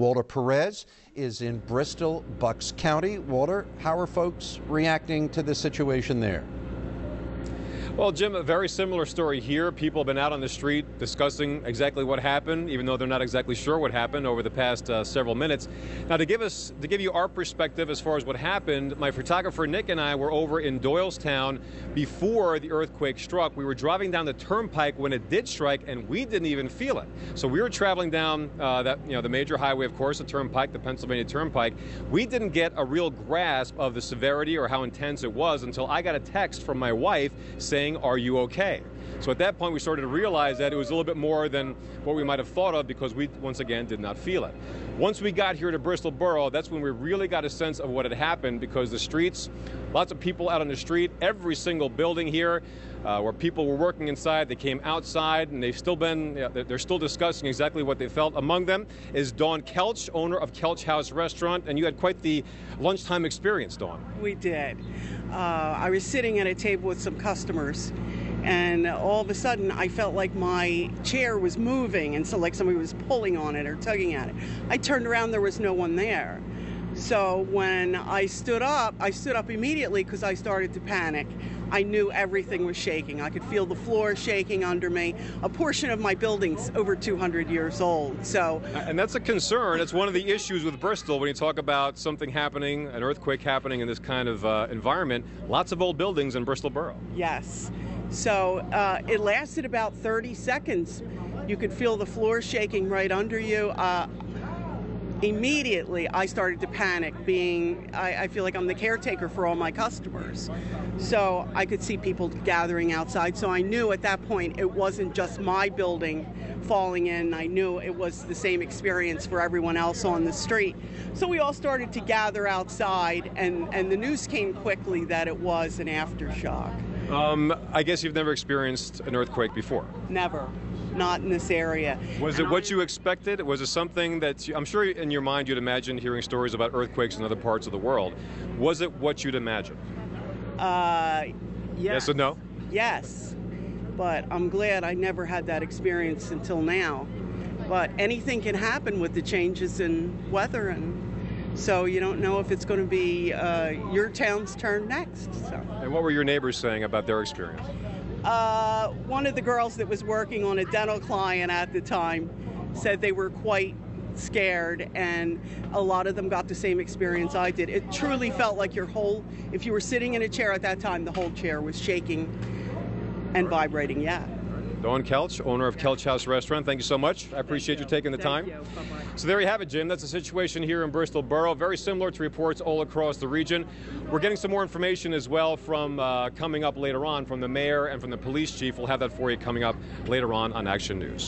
Walter Perez is in Bristol, Bucks County. Walter, how are folks reacting to the situation there? Well, Jim, a very similar story here. People have been out on the street discussing exactly what happened, even though they're not exactly sure what happened over the past several minutes. Now, to give you our perspective as far as what happened, my photographer Nick and I were over in Doylestown before the earthquake struck. We were driving down the turnpike when it did strike, and we didn't even feel it. So we were traveling down the major highway, of course, the turnpike, the Pennsylvania Turnpike. We didn't get a real grasp of the severity or how intense it was until I got a text from my wife saying, "Are you okay?" So at that point, we started to realize that it was a little bit more than what we might have thought of, because we, once again, did not feel it. Once we got here to Bristol Borough, that's when we really got a sense of what had happened, because the streets, lots of people out on the street, every single building here where people were working inside, they came outside, and they're still discussing exactly what they felt. Among them is Dawn Kelch, owner of Kelch House Restaurant, and you had quite the lunchtime experience, Dawn. We did. I was sitting at a table with some customers, and all of a sudden I felt like my chair was moving, and so like somebody was pulling on it or tugging at it. I turned around, there was no one there. So when I stood up immediately because I started to panic. I knew everything was shaking. I could feel the floor shaking under me. A portion of my building's over 200 years old, so. And that's a concern. It's one of the issues with Bristol when you talk about something happening, an earthquake happening in this kind of environment. Lots of old buildings in Bristol Borough. Yes. So it lasted about 30 seconds. You could feel the floor shaking right under you. Immediately, I started to panic, I feel like I'm the caretaker for all my customers. So I could see people gathering outside. So I knew at that point it wasn't just my building falling in. I knew it was the same experience for everyone else on the street. So we all started to gather outside, and the news came quickly that it was an aftershock. I guess you've never experienced an earthquake before? Never. Not in this area. Was it what you expected? Was it something that I'm sure in your mind you'd imagined hearing stories about earthquakes in other parts of the world? Was it what you'd imagined? Yes. Yes or no? Yes, but I'm glad I never had that experience until now. But anything can happen with the changes in weather, and so you don't know if it's going to be your town's turn next. So. And what were your neighbors saying about their experience? One of the girls that was working on a dental client at the time said they were quite scared, and a lot of them got the same experience I did. It truly felt like if you were sitting in a chair at that time, the whole chair was shaking and vibrating, yeah. Dawn Kelch, owner of Kelch House Restaurant, thank you so much. I appreciate you taking the time. Thank you. Bye-bye. So there you have it, Jim. That's the situation here in Bristol Borough. Very similar to reports all across the region. We're getting some more information as well from coming up later on from the mayor and from the police chief. We'll have that for you coming up later on Action News.